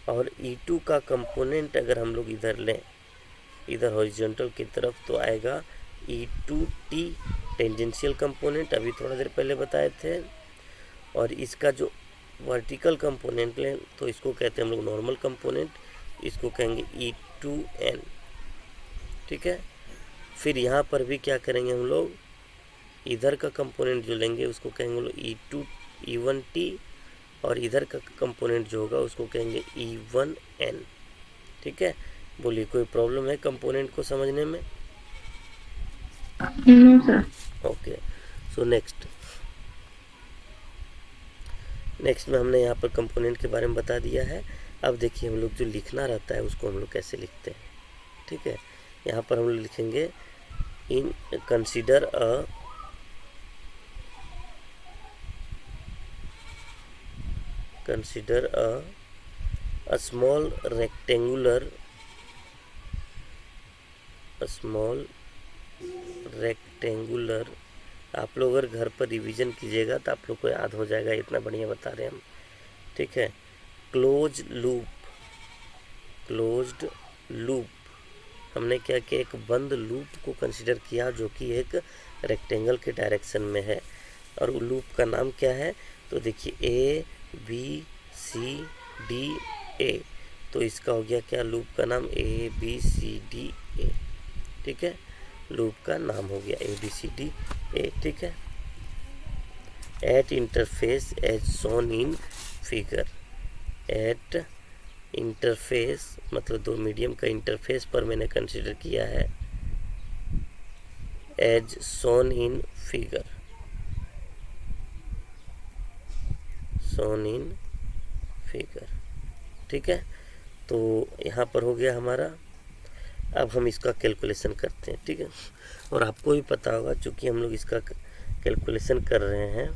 और E2 का कंपोनेंट अगर हम लोग इधर लें, इधर हॉरिजॉन्टल की तरफ, तो आएगा E2T टेंजेंशियल कंपोनेंट, अभी थोड़ा देर पहले बताए थे। और इसका जो वर्टिकल कंपोनेंट लें तो इसको कहते हैं हम लोग नॉर्मल कंपोनेंट, इसको कहेंगे E2N, ठीक है। फिर यहाँ पर भी क्या करेंगे हम लोग, इधर का कंपोनेंट जो लेंगे उसको कहेंगे हम लोग E1T, और इधर का कंपोनेंट जो होगा उसको कहेंगे E1N, ठीक है। बोलिए कोई प्रॉब्लम है कंपोनेंट को समझने में? No sir. Okay, so next में हमने यहाँ पर कंपोनेंट के बारे में बता दिया है। अब देखिए हम लोग जो लिखना रहता है उसको हम लोग कैसे लिखते हैं, ठीक है। यहाँ पर हम लोग लिखेंगे इन कंसीडर a small rectangular, आप लोग अगर घर पर रिवीजन कीजिएगा तो आप लोग को याद हो जाएगा, इतना बढ़िया बता रहे हैं हम, ठीक है। क्लोज्ड लूप हमने क्या किया, एक बंद लूप को कंसिडर किया जो कि एक रेक्टेंगल के डायरेक्शन में है। और लूप का नाम क्या है, तो देखिए ABCDA, तो इसका हो गया क्या, लूप का नाम ABCDA, ठीक है। लूप का नाम हो गया ABCDA, ठीक है। At interface as shown in figure, at interface मतलब दो मीडियम का इंटरफेस पर मैंने कंसिडर किया है, as shown in figure, shown in figure, ठीक है। तो यहाँ पर हो गया हमारा। अब हम इसका कैलकुलेशन करते हैं, ठीक है। और आपको भी पता होगा चूँकि हम लोग इसका कैलकुलेशन कर रहे हैं,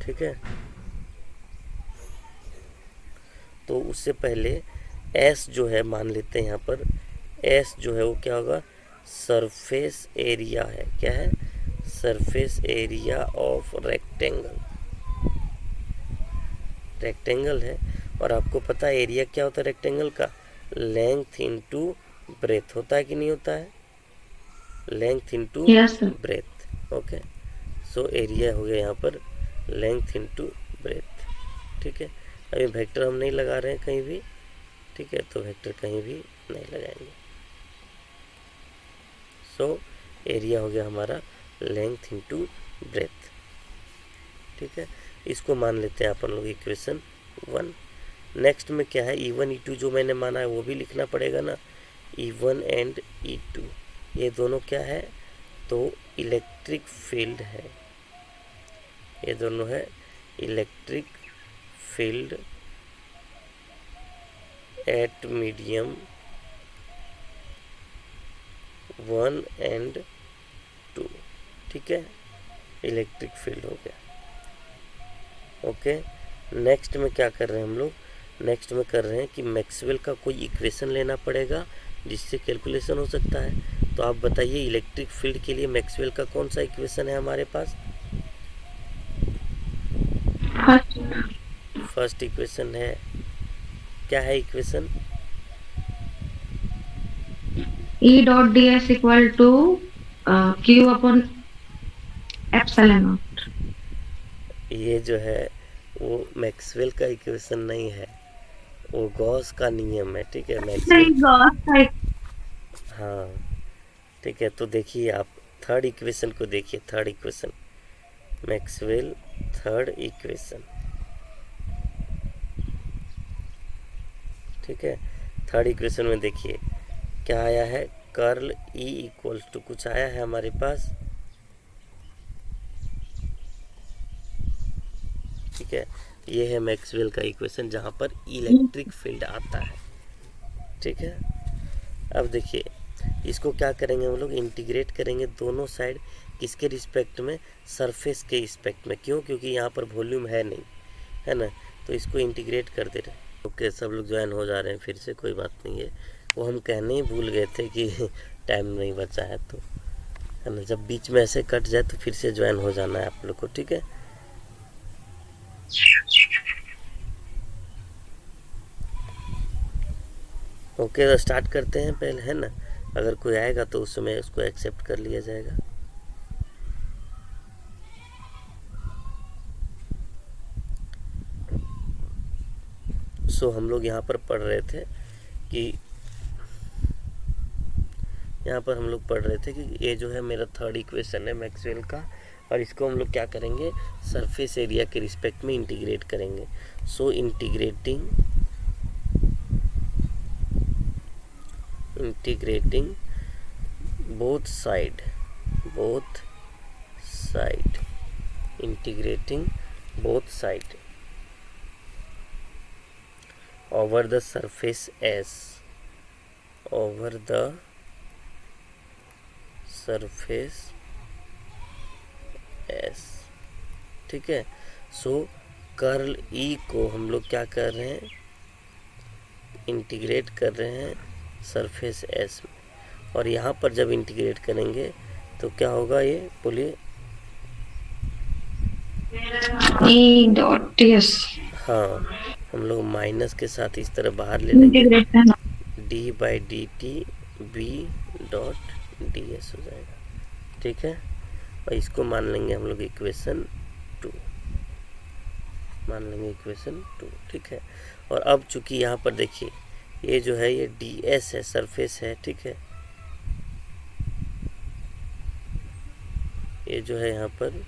ठीक है, तो उससे पहले S जो है मान लेते हैं यहाँ पर, S जो है वो क्या होगा, सरफेस एरिया है। क्या है? Surface area of rectangle, rectangle है। और आपको पता है एरिया क्या होता है रेक्टेंगल का, लेंथ इनटू ब्रेथ होता है कि नहीं होता है, length into Yes, sir. Breadth. Okay, so area हो गया यहाँ पर लेंथ इनटू ब्रेथ, ठीक है। अभी वेक्टर हम नहीं लगा रहे हैं कहीं भी, ठीक है, तो वेक्टर कहीं भी नहीं लगाएंगे। सो एरिया हो गया हमारा लेंथ इनटू ब्रेथ, ठीक है। इसको मान लेते हैं अपन लोग इक्वेशन 1। नेक्स्ट में क्या है, E1 E2 जो मैंने माना है वो भी लिखना पड़ेगा ना, E1 एंड E2 ये दोनों क्या है, तो इलेक्ट्रिक फील्ड है, ये दोनों है electric field at medium 1 and 2, ठीक है, इलेक्ट्रिक फील्ड हो गया। ओके, नेक्स्ट में क्या कर रहे हैं हम लोग, नेक्स्ट में कर रहे हैं कि मैक्सवेल का कोई इक्वेशन लेना पड़ेगा जिससे कैलकुलेशन हो सकता है। तो आप बताइए इलेक्ट्रिक फील्ड के लिए मैक्सवेल का कौन सा इक्वेशन है हमारे पास। फर्स्ट इक्वेशन है, क्या है equation, E dot ds equal to q upon epsilon naught. ये जो है वो मैक्सवेल का इक्वेशन नहीं है, वो गॉस का नियम है, ठीक है। मैक्सवेल, हाँ ठीक है। तो देखिए आप थर्ड इक्वेशन को देखिए, third equation Maxwell third equation, ठीक है। थर्ड इक्वेशन में देखिए क्या आया है, कर्ल E इक्वल्स टू कुछ आया है हमारे पास, ठीक है। ये है मैक्सवेल का इक्वेशन जहाँ पर इलेक्ट्रिक फील्ड आता है, ठीक है। अब देखिए इसको क्या करेंगे हम लोग, इंटीग्रेट करेंगे दोनों साइड, किसके रिस्पेक्ट में, सरफेस के रिस्पेक्ट में। क्यों? क्योंकि यहाँ पर वॉल्यूम है नहीं, है ना, तो इसको इंटीग्रेट कर दे रहे हैं। ओके, सब लोग ज्वाइन हो जा रहे हैं फिर से, कोई बात नहीं है। वो हम कहने ही भूल गए थे कि टाइम नहीं बचा है, तो है ना, जब बीच में ऐसे कट जाए तो फिर से ज्वाइन हो जाना है आप लोग को, ठीक है। ओके, तो स्टार्ट करते हैं पहले, है ना। अगर कोई आएगा तो उस समय उसको एक्सेप्ट कर लिया जाएगा। सो हम लोग यहाँ पर पढ़ रहे थे कि ये जो है मेरा थर्ड इक्वेशन है मैक्सवेल का, और इसको हम लोग क्या करेंगे, सरफेस एरिया के रिस्पेक्ट में इंटीग्रेट करेंगे। So integrating both side, integrating both side over the surface S, over the surface S, ठीक है। सो कर्ल E को हम लोग क्या कर रहे हैं, इंटीग्रेट कर रहे हैं सरफेस S में, और यहाँ पर जब इंटीग्रेट करेंगे तो क्या होगा, ये बोलिए। E dot ds. हाँ, हम लोग माइनस के साथ इस तरह बाहर ले लेंगे, d/dt b डॉट ds हो जाएगा, ठीक है। और इसको मान लेंगे हम लोग इक्वेशन 2, मान लेंगे इक्वेशन 2, ठीक है। और अब चूंकि यहाँ पर देखिए ये जो है ये ds है, सरफेस है, ठीक है। ये जो है यहाँ पर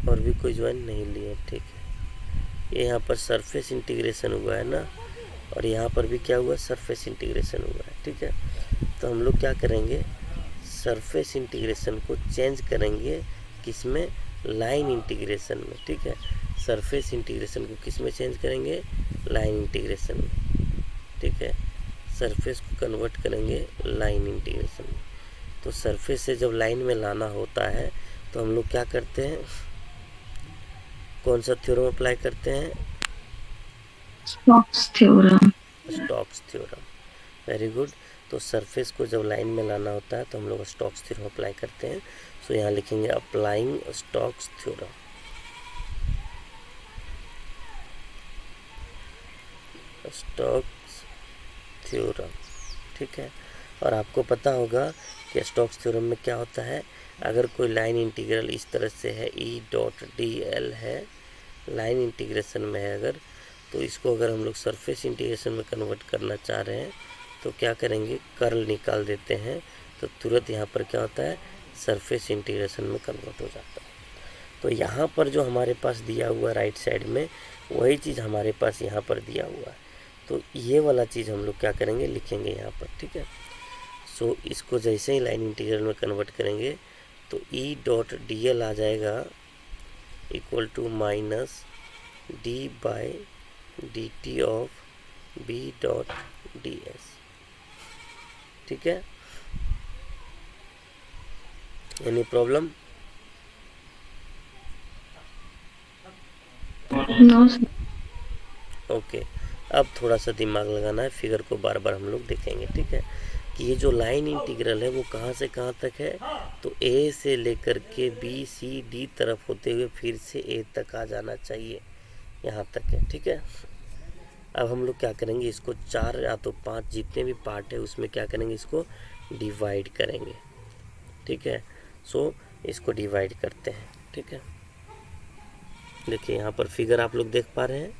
और भी कोई ज्वाइन नहीं लिए, ठीक है। ये यहाँ पर सरफेस इंटीग्रेशन हुआ है ना, और यहाँ पर भी क्या हुआ, सरफेस इंटीग्रेशन हुआ है, ठीक है। तो हम लोग क्या करेंगे, सरफेस इंटीग्रेशन को चेंज करेंगे किसमें, लाइन इंटीग्रेशन में, ठीक है। सरफेस इंटीग्रेशन को किस में चेंज करेंगे, लाइन इंटीग्रेशन में, ठीक है। सरफेस को कन्वर्ट करेंगे लाइन इंटीग्रेशन में। तो सरफेस से जब लाइन में लाना होता है तो हम लोग क्या करते हैं, कौन सा थ्योरम अप्लाई करते हैं, Stokes theorem. Stokes theorem, very good. तो सरफेस को जब लाइन में लाना होता है तो हम लोग स्टोक्स थ्योरम अप्लाई करते हैं। सो यहाँ लिखेंगे applying Stokes theorem, Stokes theorem, ठीक है। और आपको पता होगा कि स्टोक्स थ्योरम में क्या होता है, अगर कोई लाइन इंटीग्रल इस तरह से है, ई डॉट डी एल है, लाइन इंटीग्रेशन में है अगर, तो इसको अगर हम लोग सरफेस इंटीग्रेशन में कन्वर्ट करना चाह रहे हैं तो क्या करेंगे, कर्ल निकाल देते हैं, तो तुरंत यहाँ पर क्या होता है, सरफेस इंटीग्रेशन में कन्वर्ट हो जाता है। तो यहाँ पर जो हमारे पास दिया हुआ राइट साइड में, वही चीज़ हमारे पास यहाँ पर दिया हुआ है। तो ये वाला चीज़ हम लोग क्या करेंगे, लिखेंगे यहाँ पर, ठीक है। सो इसको जैसे ही लाइन इंटीग्रल में कन्वर्ट करेंगे तो ई डॉट डी एल आ जाएगा equal to minus D by D T of B dot D S, ठीक है। Any problem? नो। ओके, अब थोड़ा सा दिमाग लगाना है, फिगर को बार बार हम लोग देखेंगे, ठीक है। कि ये जो लाइन इंटीग्रल है वो कहाँ से कहाँ तक है, तो ए से लेकर के बी सी डी तरफ होते हुए फिर से ए तक आ जाना चाहिए, यहाँ तक है, ठीक है। अब हम लोग क्या करेंगे, इसको 4 या तो 5 जितने भी पार्ट है उसमें क्या करेंगे, इसको डिवाइड करेंगे, ठीक है। सो इसको डिवाइड करते हैं, ठीक है। देखिए यहाँ पर फिगर आप लोग देख पा रहे हैं,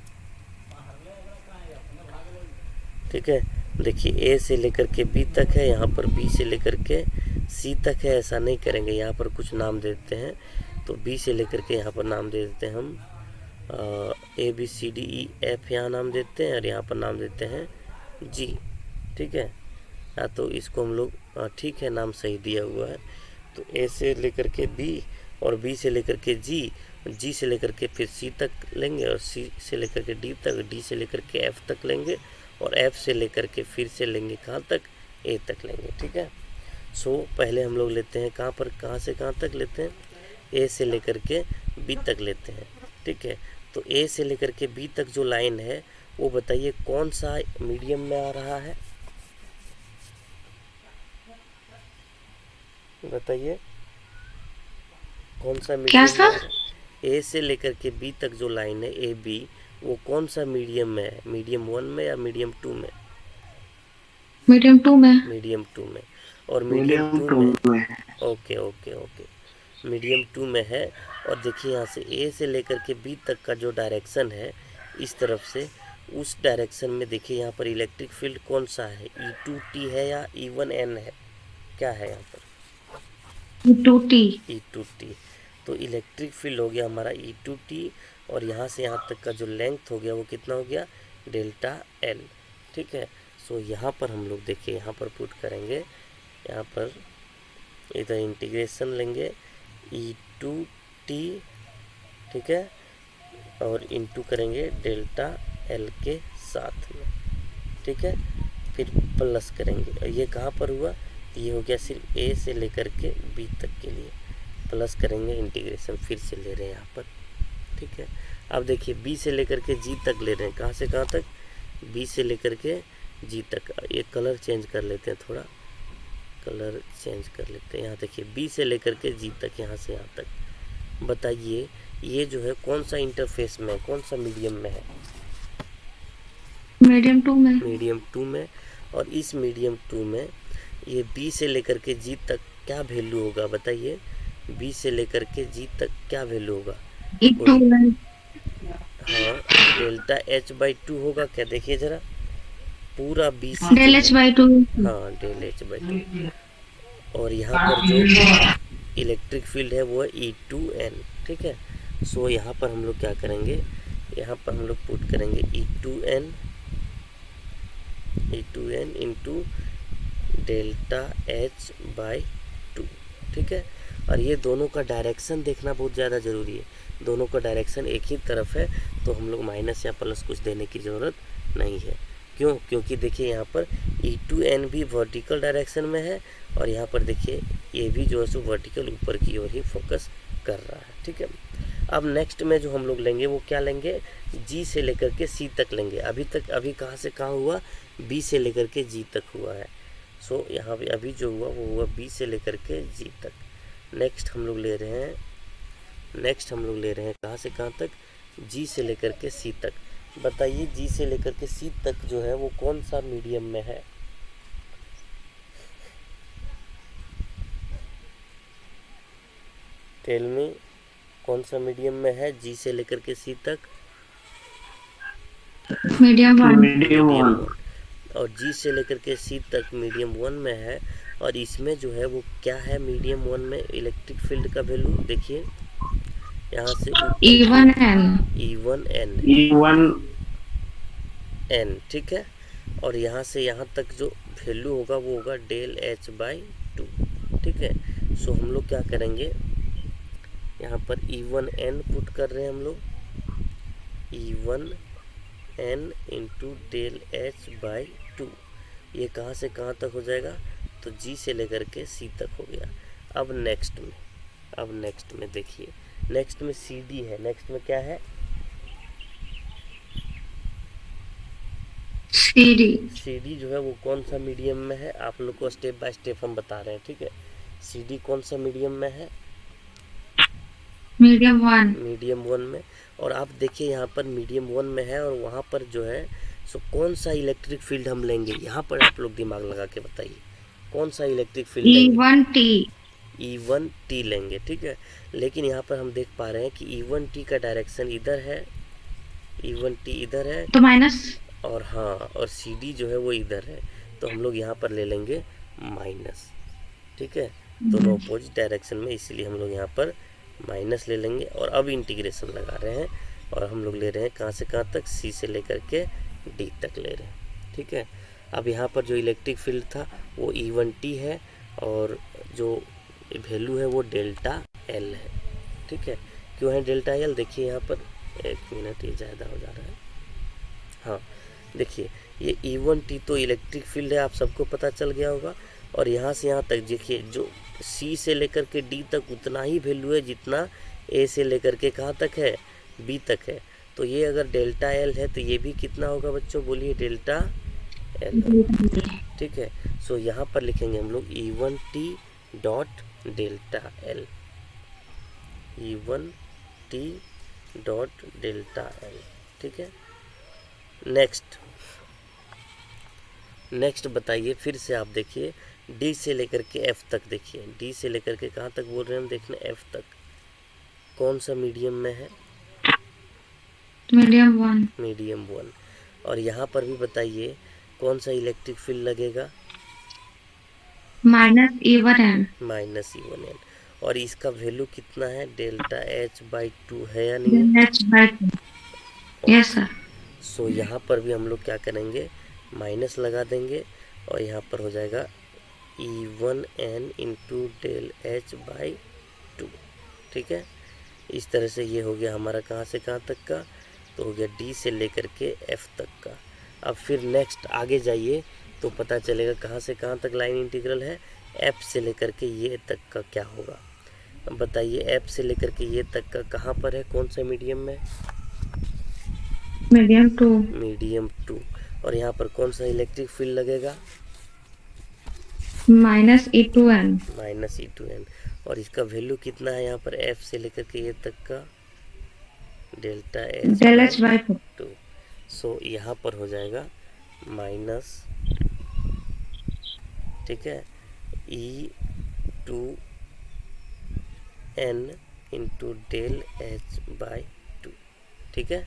ठीक है। देखिए ए से लेकर के बी तक है, यहाँ पर बी से लेकर के सी तक है, ऐसा नहीं करेंगे, यहाँ पर कुछ नाम दे देते हैं। तो बी से लेकर के यहाँ पर नाम दे देते हैं हम A B C D E F, यहाँ नाम देते हैं, और यहाँ पर नाम देते हैं जी, ठीक है। या तो इसको हम लोग ठीक है, नाम सही दिया हुआ है। तो ए से लेकर के बी और बी से लेकर के जी, जी से लेकर के फिर सी तक लेंगे, और सी से लेकर के डी तक, डी से लेकर के एफ तक लेंगे, और एफ से लेकर के फिर से लेंगे कहाँ तक, ए तक लेंगे, ठीक है। सो पहले हम लोग लेते हैं कहाँ पर, कहाँ से कहाँ तक लेते हैं, ए से लेकर के बी तक लेते हैं, ठीक है। तो ए से लेकर के बी तक जो लाइन है वो बताइए कौन सा मीडियम में आ रहा है, बताइए कौन सा क्या मीडियम सर? में, ए से लेकर के बी तक जो लाइन है ए बी, वो कौन सा मीडियम में है, मीडियम 1 में या मीडियम 2 में, मीडियम 2 में। मीडियम 2 में। और मीडियम 2 में, ओके ओके ओके, मीडियम 2 में है। और देखिए यहाँ से ए से लेकर के बी तक का जो डायरेक्शन है इस तरफ से, उस डायरेक्शन में देखिए यहाँ पर इलेक्ट्रिक फील्ड कौन सा है, E2T है या E1N है, क्या है यहाँ पर, E2T। E2T। तो इलेक्ट्रिक फील्ड हो गया हमारा E2T, और यहाँ से यहाँ तक का जो लेंथ हो गया वो कितना हो गया, डेल्टा L, ठीक है। सो यहाँ पर हम लोग देखिए यहाँ पर पुट करेंगे, यहाँ पर इधर इंटीग्रेशन लेंगे E2T, ठीक है, और इंटू करेंगे डेल्टा L के साथ में, ठीक है, फिर प्लस करेंगे। और ये कहाँ पर हुआ, ये हो गया सिर्फ ए से लेकर के बी तक के लिए, प्लस करेंगे, इंटीग्रेशन फिर से ले रहे हैं यहाँ पर, ठीक है। अब देखिए बी से लेकर के जी तक ले रहे हैं, कहाँ से कहाँ तक, बी से लेकर के जी तक। ये कलर चेंज कर लेते हैं, थोड़ा कलर चेंज कर लेते हैं। यहाँ देखिए बी से लेकर के जी तक, यहाँ से यहाँ तक, बताइए ये जो है कौन सा इंटरफेस में, कौन सा मीडियम में है, मीडियम 2 में। मीडियम 2 में। और इस मीडियम 2 में ये बी से लेकर के जी तक क्या वैल्यू होगा, बताइए, बी से लेकर के जी तक क्या वैल्यू होगा, E2 में। हाँ डेल्टा H/2 होगा क्या, देखिए जरा, पूरा बी डेल H/2। हाँ डेल H/2। और यहाँ पर जो इलेक्ट्रिक फील्ड है वो है E2n, ठीक है। सो यहाँ पर हम लोग क्या करेंगे, यहाँ पर हम लोग पुट करेंगे E2n into delta H by 2, ठीक है। और ये दोनों का डायरेक्शन देखना बहुत ज़्यादा ज़रूरी है, दोनों का डायरेक्शन एक ही तरफ है, तो हम लोग माइनस या प्लस कुछ देने की ज़रूरत नहीं है। क्यों? क्योंकि देखिए यहाँ पर E2n भी वर्टिकल डायरेक्शन में है, और यहाँ पर देखिए ये भी जो है सो वर्टिकल ऊपर की ओर ही फोकस कर रहा है, ठीक है। अब नेक्स्ट में जो हम लोग लेंगे वो क्या लेंगे, G से लेकर के C तक लेंगे। अभी कहाँ से कहाँ हुआ, B से लेकर के G तक हुआ है। सो यहाँ पे अभी जो हुआ वो हुआ B से लेकर के G तक। नेक्स्ट हम लोग ले रहे हैं कहाँ से कहाँ तक, G से लेकर के C तक। बताइए G से लेकर के C तक जो है वो कौन सा मीडियम में है, टेल मी, कौन सा मीडियम में है G से लेकर के C तक? मीडियम 1। Medium one. और G से लेकर के C तक मीडियम 1 में है। और इसमें जो है वो क्या है, मीडियम 1 में इलेक्ट्रिक फील्ड का वैल्यू देखिए, यहाँ से E1n E1n, ठीक है। और यहाँ से यहाँ तक जो वैल्यू होगा वो होगा डेल H बाई 2, ठीक है। सो हम लोग क्या करेंगे, यहाँ पर E1n पुट कर रहे हैं हम लोग, E1n into del H by 2। ये कहाँ से कहाँ तक हो जाएगा, तो G से लेकर के C तक हो गया। अब नेक्स्ट में देखिए, नेक्स्ट में CD है, नेक्स्ट में क्या है, CD जो है वो कौन सा मीडियम में है, आप लोग को स्टेप बाय स्टेप हम बता रहे हैं, ठीक है। CD कौन सा मीडियम में है, मीडियम 1 में। और आप देखिए यहाँ पर मीडियम 1 में है, और वहाँ पर जो है सो कौन सा इलेक्ट्रिक फील्ड हम लेंगे, यहाँ पर आप लोग दिमाग लगा के बताइए कौन सा इलेक्ट्रिक फील्ड लेंगे। E1t लेंगे, ठीक है। लेकिन यहाँ पर हम देख पा रहे हैं कि E1t का डायरेक्शन इधर है, E1t इधर है तो माइनस, और हाँ, और CD जो है वो इधर है, तो हम लोग यहाँ पर ले लेंगे माइनस, ठीक है। दोनों अपोजिट डायरेक्शन में, इसीलिए हम लोग यहाँ पर माइनस ले लेंगे। और अब इंटीग्रेशन लगा रहे हैं, और हम लोग ले रहे हैं कहाँ से कहाँ तक, C से लेकर के D तक ले रहे हैं, ठीक है। अब यहाँ पर जो इलेक्ट्रिक फील्ड था वो E1t है, और जो वैल्यू है वो डेल्टा L है, ठीक है। क्यों है डेल्टा L, देखिए यहाँ पर, एक मिनट, ये ज़्यादा हो जा रहा है। हाँ देखिए, ये E1t तो इलेक्ट्रिक फील्ड है, आप सबको पता चल गया होगा। और यहाँ से यहाँ तक देखिए, जो C से लेकर के D तक उतना ही वैल्यू है जितना A से लेकर के कहाँ तक है, B तक है। तो ये अगर डेल्टा L है तो ये भी कितना होगा बच्चों, बोलिए, डेल्टा L, ठीक है। सो यहाँ पर लिखेंगे हम लोग E1t dot delta L, E1t dot delta L, ठीक है। नेक्स्ट बताइए, फिर से आप देखिए, D से लेकर के F तक देखिए, D से लेकर के कहाँ तक बोल रहे हैं हम, देखना F तक कौन सा मीडियम में है, मीडियम 1। और यहाँ पर भी बताइए कौन सा इलेक्ट्रिक फील्ड लगेगा, -E1n। और इसका वैल्यू कितना है, डेल्टा H बाई 2 है या नहीं है? Yes sir. सो यहाँ पर भी हम लोग क्या करेंगे, माइनस लगा देंगे, और यहाँ पर हो जाएगा E1n into del H by 2, ठीक है। इस तरह से ये हो गया हमारा कहाँ से कहाँ तक का, तो हो गया D से लेकर के F तक का। अब फिर नेक्स्ट आगे जाइए तो पता चलेगा कहाँ से कहाँ तक लाइन इंटीग्रल है, F से लेकर के ये तक का क्या होगा। अब बताइए F से लेकर के ये तक का कहाँ पर है, कौन सा मीडियम में, मीडियम 2। और यहाँ पर कौन सा इलेक्ट्रिक फील्ड लगेगा, -E2n। और इसका वैल्यू कितना है यहाँ पर, F से लेकर के ये तक का, डेल्टा H बाई 2। सो यहाँ पर हो जाएगा माइनस, ठीक है, E2n into del H by 2, ठीक है।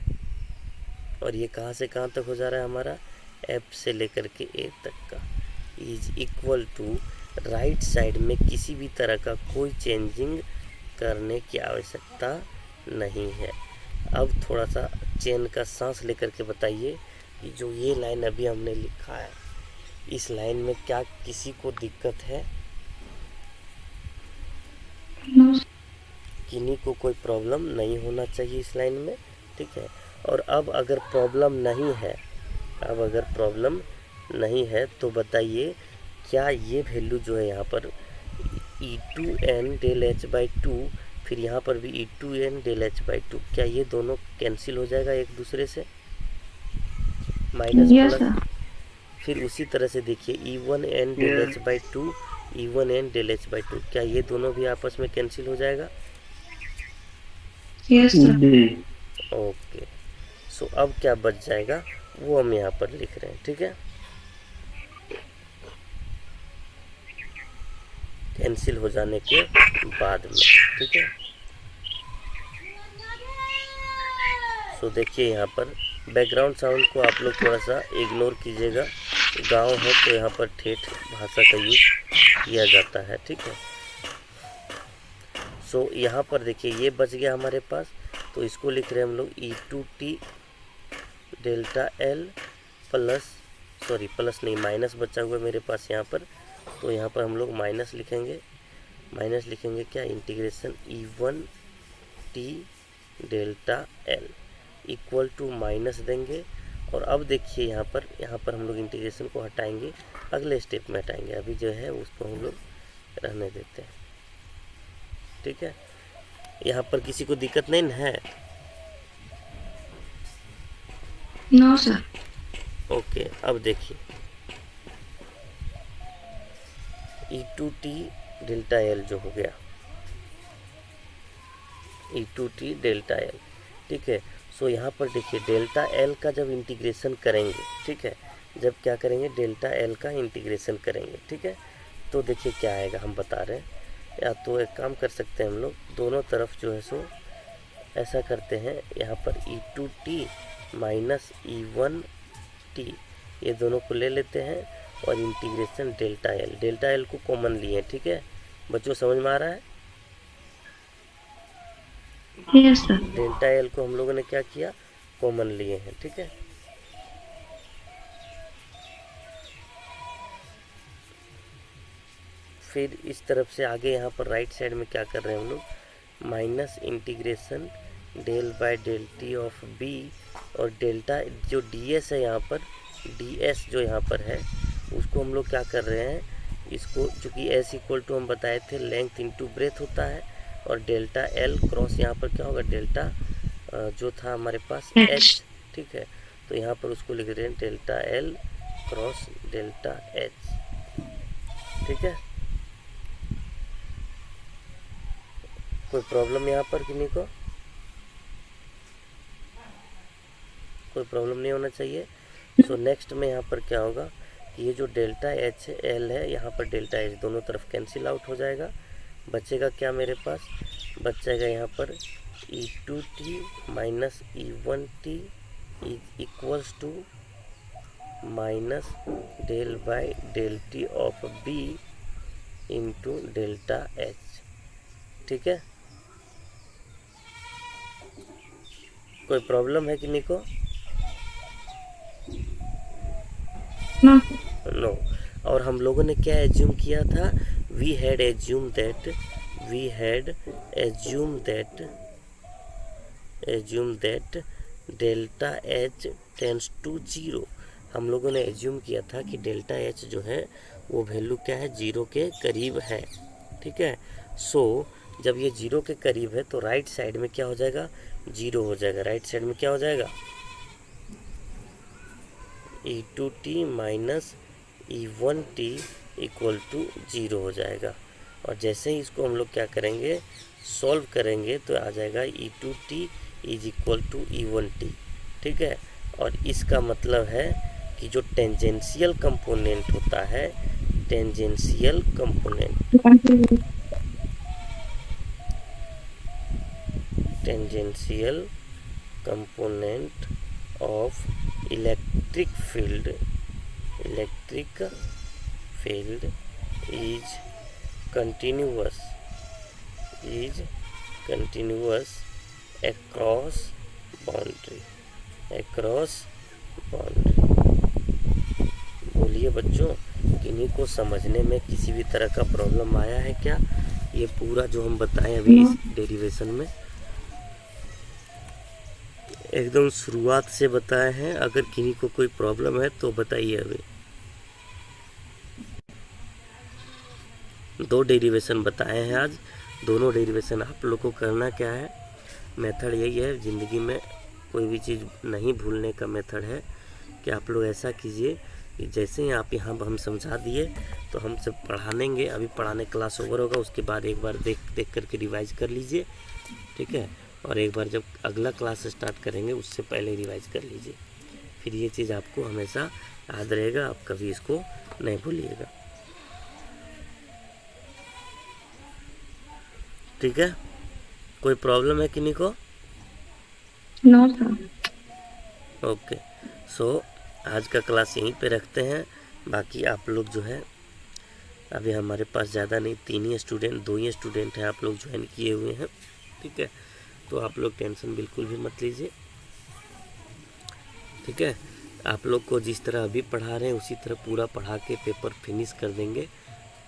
और ये कहाँ से कहाँ तक हो जा रहा है हमारा, F से लेकर के A तक का, is equal to right side में किसी भी तरह का कोई चेंजिंग करने की आवश्यकता नहीं है। अब थोड़ा सा चेन का सांस लेकर के बताइए कि जो ये लाइन अभी हमने लिखा है, इस लाइन में क्या किसी को दिक्कत है? नो किन्हीं को कोई प्रॉब्लम नहीं होना चाहिए इस लाइन में, ठीक है। और अब अगर प्रॉब्लम नहीं है तो बताइए क्या ये वैल्यू जो है यहाँ पर E2n del H by to, फिर यहाँ पर भी E2n del H by two, क्या ये दोनों कैंसिल हो जाएगा एक दूसरे से? Minus yes plus. सर। फिर उसी तरह से देखिए E1n del H by two, E1n del H by two, क्या ये दोनों भी आपस में कैंसिल हो जाएगा? Yes sir. ओके, सो अब क्या बच जाएगा वो हम यहाँ पर लिख रहे हैं, ठीक है। कैंसिल हो जाने के बाद में, ठीक है। सो देखिए यहाँ पर बैकग्राउंड साउंड को आप लोग थोड़ा सा इग्नोर कीजिएगा, गांव है तो यहाँ पर ठेठ भाषा का यूज किया जाता है, ठीक है। सो यहाँ पर देखिए ये बच गया हमारे पास, तो इसको लिख रहे हैं हम लोग E2t delta L plus, sorry plus नहीं माइनस बचा हुआ मेरे पास यहाँ पर, तो यहाँ पर हम लोग माइनस लिखेंगे क्या, integration E1t delta L equal to minus देंगे। और अब देखिए यहाँ पर हम लोग इंटीग्रेशन को हटाएंगे, अगले स्टेप में हटाएंगे, अभी जो है उसको हम लोग रहने देते हैं, ठीक है। यहाँ पर किसी को दिक्कत नहीं है? No sir. ओके, अब देखिए E2t डेल्टा एल जो हो गया, E2t डेल्टा एल, ठीक है। सो यहाँ पर देखिए डेल्टा एल का जब इंटीग्रेशन करेंगे, ठीक है, जब क्या करेंगे डेल्टा एल का इंटीग्रेशन करेंगे, ठीक है, तो देखिए क्या आएगा हम बता रहे हैं। या तो एक काम कर सकते हैं हम लोग, दोनों तरफ जो है सो ऐसा करते हैं, यहाँ पर E2t माइनस E1t ये दोनों को ले लेते हैं और इंटीग्रेशन डेल्टा एल को कॉमन लिए, ठीक है बच्चों, समझ में आ रहा है? Yes sir. डेल्टा एल को हम लोगों ने क्या किया, कॉमन लिए हैं, ठीक है। फिर इस तरफ से आगे यहाँ पर राइट साइड में क्या कर रहे हैं हम लोग, minus integration del by del T of B, और डेल्टा जो ds है यहाँ पर, ds जो यहाँ पर है उसको हम लोग क्या कर रहे हैं, इसको चूँकि s इक्वल टू हम बताए थे लेंथ इंटू ब्रेथ होता है, और डेल्टा एल क्रॉस यहाँ पर क्या होगा, डेल्टा जो था हमारे पास h, ठीक है, तो यहाँ पर उसको लिख रहे हैं delta L cross delta h, ठीक है। कोई प्रॉब्लम यहाँ पर किन्हीं को? कोई प्रॉब्लम नहीं होना चाहिए। सो नेक्स्ट में यहाँ पर क्या होगा कि ये जो डेल्टा एच एल है, यहाँ पर डेल्टा एच दोनों तरफ कैंसिल आउट हो जाएगा, बचेगा क्या मेरे पास, बच जाएगा यहाँ पर E2t minus E1t is equals to minus del by del T of B into delta H, ठीक है। कोई प्रॉब्लम है किन्हीं को? नो। और हम लोगों ने क्या एज्यूम किया था, we had assume that delta H tends to zero. हम लोगों ने एज्यूम किया था कि डेल्टा एच जो है वो वैल्यू क्या है, जीरो के करीब है, ठीक है। सो जब ये जीरो के करीब है तो राइट साइड में क्या हो जाएगा, जीरो हो जाएगा, राइट साइड में क्या हो जाएगा, E2t minus E1t equal to zero हो जाएगा। और जैसे ही इसको हम लोग क्या करेंगे, सॉल्व करेंगे, तो आ जाएगा E2t is equal to E1t, ठीक है। और इसका मतलब है कि जो टेंजेंशियल कंपोनेंट होता है, tangential component of electric field is continuous across boundary बोलिए बच्चों, किन्हीं को समझने में किसी भी तरह का प्रॉब्लम आया है क्या? ये पूरा जो हम बताएं अभी इस डेरिवेशन में एकदम शुरुआत से बताए हैं। अगर किन्हीं को कोई प्रॉब्लम है तो बताइए। अभी 2 डेरिवेशन बताए हैं आज। दोनों डेरिवेशन आप लोग को करना क्या है, मेथड यही है ज़िंदगी में कोई भी चीज़ नहीं भूलने का मेथड है कि आप लोग ऐसा कीजिए कि जैसे ही आप यहाँ हम समझा दिए तो हम सब पढ़ानेंगे। अभी पढ़ाने क्लास ओवर होगा, उसके बाद एक बार देख करके रिवाइज कर लीजिए, ठीक है। और एक बार जब अगला क्लास स्टार्ट करेंगे उससे पहले रिवाइज कर लीजिए। फिर ये चीज़ आपको हमेशा याद रहेगा, आप कभी इसको नहीं भूलिएगा, ठीक है। कोई प्रॉब्लम है किन्हीं को? No sir. ओके, सो आज का क्लास यहीं पे रखते हैं। बाकी आप लोग जो है अभी हमारे पास ज़्यादा नहीं, 2 ही स्टूडेंट हैं आप लोग ज्वाइन किए हुए हैं, ठीक है। तो आप लोग टेंशन बिल्कुल भी मत लीजिए, ठीक है। आप लोग को जिस तरह अभी पढ़ा रहे हैं उसी तरह पूरा पढ़ा के पेपर फिनिश कर देंगे।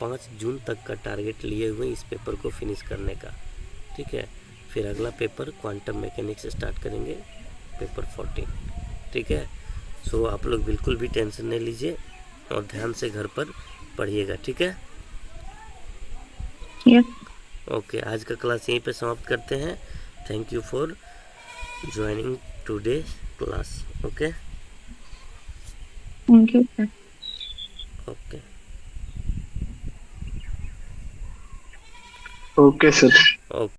5 जून तक का टारगेट लिए हुए इस पेपर को फिनिश करने का, ठीक है। फिर अगला पेपर क्वांटम मैकेनिक्स स्टार्ट करेंगे, पेपर 14, ठीक है। सो आप लोग बिल्कुल भी टेंशन नहीं लीजिए और ध्यान से घर पर पढ़िएगा, ठीक है। यस। ओके, आज का क्लास यहीं पे समाप्त करते हैं। Thank you for joining today class. Okay thank you sir. Okay okay sir. Okay.